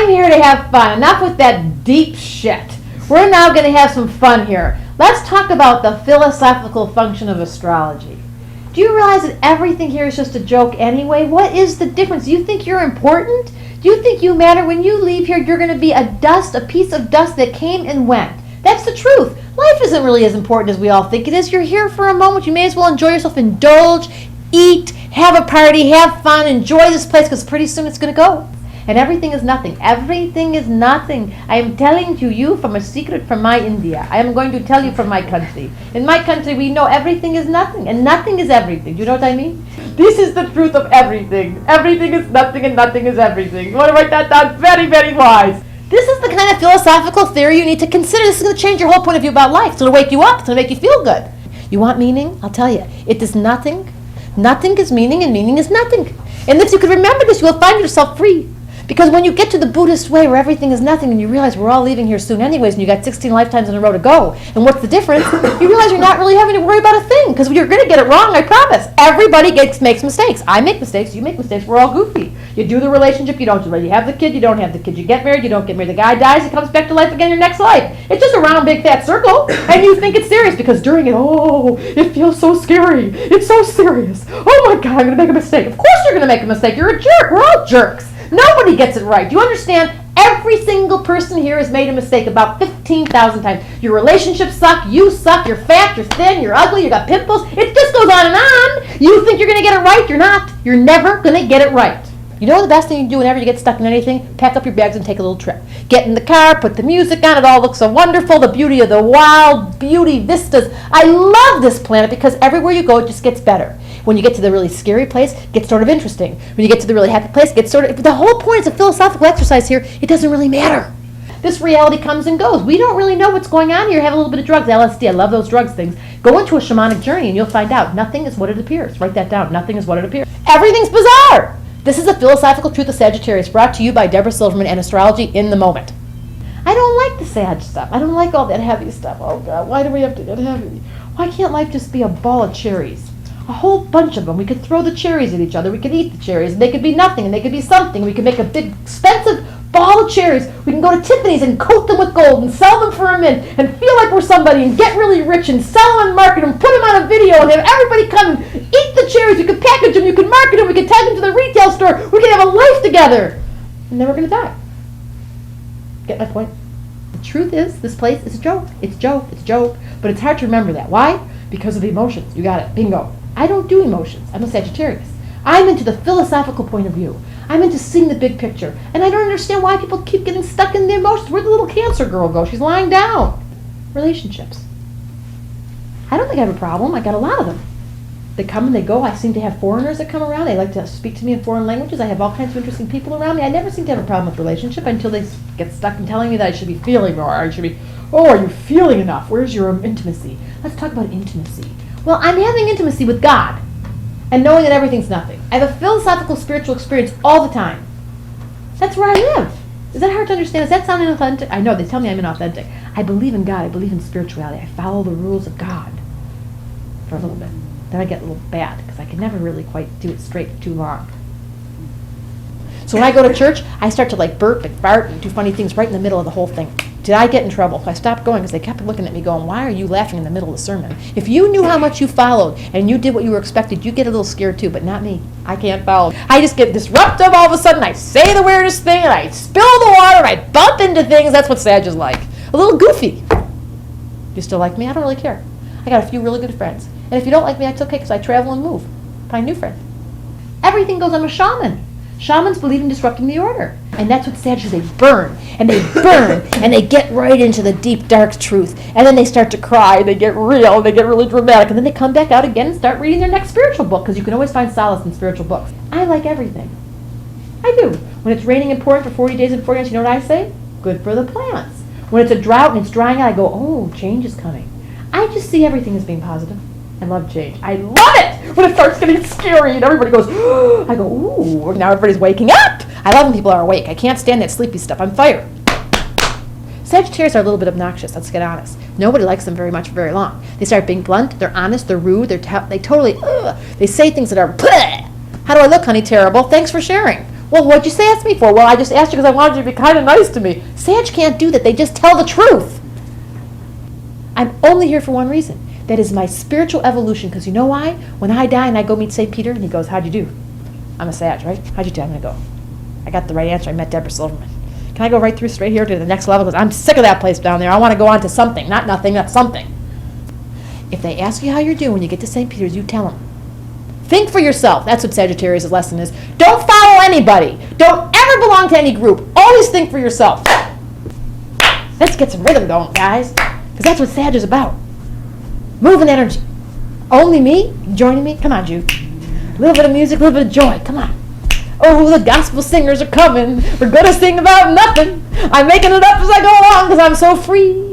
I'm here to have fun. Enough with that deep shit. We're now going to have some fun here. Let's talk about the philosophical function of astrology. Do you realize that everything here is just a joke anyway? What is the difference? Do you think you're important? Do you think you matter? When you leave here, you're going to be a piece of dust that came and went. That's the truth. Life isn't really as important as we all think it is. You're here for a moment. You may as well enjoy yourself, indulge, eat, have a party, have fun, enjoy this place, because pretty soon it's going to go. And everything is nothing. Everything is nothing. I am telling to you from a secret from my India. I am going to tell you from my country. In my country, we know everything is nothing, and nothing is everything. Do you know what I mean? This is the truth of everything. Everything is nothing, and nothing is everything. You want to write that down? Very, very wise. This is the kind of philosophical theory you need to consider. This is going to change your whole point of view about life. It's going to wake you up. It's going to make you feel good. You want meaning? I'll tell you. It is nothing. Nothing is meaning, and meaning is nothing. And if you can remember this, you will find yourself free. Because when you get to the Buddhist way where everything is nothing and you realize we're all leaving here soon anyways and you got 16 lifetimes in a row to go, and what's the difference? You realize you're not really having to worry about a thing because you're going to get it wrong, I promise. Everybody makes mistakes. I make mistakes. You make mistakes. We're all goofy. You do the relationship, you don't do it. You have the kid, you don't have the kid. You get married, you don't get married. The guy dies, he comes back to life again your next life. It's just a round, big, fat circle. And you think it's serious because during it, it feels so scary. It's so serious. Oh my God, I'm going to make a mistake. Of course you're going to make a mistake. You're a jerk. We're all jerks. Nobody gets it right. Do you understand? Every single person here has made a mistake about 15,000 times. Your relationships suck. You suck. You're fat. You're thin. You're ugly. You got pimples. It just goes on and on. You think you're going to get it right. You're not. You're never going to get it right. You know the best thing you can do whenever you get stuck in anything? Pack up your bags and take a little trip. Get in the car, put the music on, it all looks so wonderful, the beauty of the wild, beauty vistas. I love this planet because everywhere you go it just gets better. When you get to the really scary place, it gets sort of interesting. When you get to the really happy place, it gets sort of... The whole point is a philosophical exercise here. It doesn't really matter. This reality comes and goes. We don't really know what's going on here. Have a little bit of drugs, LSD. I love those drugs things. Go into a shamanic journey and you'll find out. Nothing is what it appears. Write that down. Nothing is what it appears. Everything's bizarre. This is the philosophical truth of Sagittarius, brought to you by Debra Silverman and Astrology in the Moment. I don't like the Sag stuff. I don't like all that heavy stuff. Oh God, why do we have to get heavy? Why can't life just be a ball of cherries? A whole bunch of them. We could throw the cherries at each other. We could eat the cherries, and they could be nothing, and they could be something. We could make a big, expensive ball of cherries. We can go to Tiffany's and coat them with gold and sell them for a mint and feel like we're somebody and get really rich and sell them and market them, put them on a video and have everybody come and eat the cherries. You could package them, you could market them, we could tag them to the retail store. We could have a life together. And then we're going to die. Get my point? The truth is, this place is a joke. It's a joke. It's a joke. But it's hard to remember that. Why? Because of the emotions. You got it. Bingo. I don't do emotions. I'm a Sagittarius. I'm into the philosophical point of view. I'm into seeing the big picture. And I don't understand why people keep getting stuck in the emotions. Where'd the little Cancer girl go? She's lying down. Relationships. I don't think I have a problem. I got a lot of them. They come and they go. I seem to have foreigners that come around. They like to speak to me in foreign languages. I have all kinds of interesting people around me. I never seem to have a problem with relationship until they get stuck in telling me that I should be feeling more. I should be, are you feeling enough? Where's your intimacy? Let's talk about intimacy. Well, I'm having intimacy with God and knowing that everything's nothing. I have a philosophical, spiritual experience all the time. That's where I live. Is that hard to understand? Does that sound inauthentic? I know, they tell me I'm inauthentic. I believe in God. I believe in spirituality. I follow the rules of God for a little bit. Then I get a little bad because I can never really quite do it straight for too long. So when I go to church, I start to burp and fart and do funny things right in the middle of the whole thing. Did I get in trouble? I stopped going because they kept looking at me going, why are you laughing in the middle of the sermon? If you knew how much you followed and you did what you were expected, you'd get a little scared too, but not me. I can't follow. I just get disruptive all of a sudden. I say the weirdest thing and I spill the water and I bump into things. That's what Sag is like. A little goofy. You still like me? I don't really care. I got a few really good friends. And if you don't like me, that's okay because I travel and move. Find new friends. Everything goes on a shaman. Shamans believe in disrupting the order. And that's what Sagittarius, they burn, and they burn, and they get right into the deep, dark truth. And then they start to cry, they get real, they get really dramatic, and then they come back out again and start reading their next spiritual book, because you can always find solace in spiritual books. I like everything. I do. When it's raining and pouring for 40 days and 40 nights, you know what I say? Good for the plants. When it's a drought and it's drying out, I go, oh, change is coming. I just see everything as being positive. I love change. I love it when it starts getting scary and everybody goes, oh, I go, ooh, now everybody's waking up. I love when people are awake. I can't stand that sleepy stuff. I'm fire. Sagittarius are a little bit obnoxious, let's get honest. Nobody likes them very much for very long. They start being blunt, they're honest, they're rude, they totally, they say things that are, bleh. How do I look, honey? Terrible. Thanks for sharing. Well, what'd you say ask me for? Well, I just asked you because I wanted you to be kind of nice to me. Sag can't do that. They just tell the truth. I'm only here for one reason. That is my spiritual evolution. Because you know why? When I die and I go meet St. Peter, and he goes, how'd you do? I'm a Sag, right? How'd you do? I'm going to go. I got the right answer. I met Debra Silverman. Can I go right through straight here to the next level? Because I'm sick of that place down there. I want to go on to something. Not nothing, that's something. If they ask you how you're doing when you get to St. Peter's, you tell them. Think for yourself. That's what Sagittarius' lesson is. Don't follow anybody. Don't ever belong to any group. Always think for yourself. Let's get some rhythm going, guys. Because that's what Sag is about. Moving energy. Only me? Joining me? Come on, Jude. A little bit of music, a little bit of joy. Come on. Oh, the gospel singers are coming. We're going to sing about nothing. I'm making it up as I go along because I'm so free.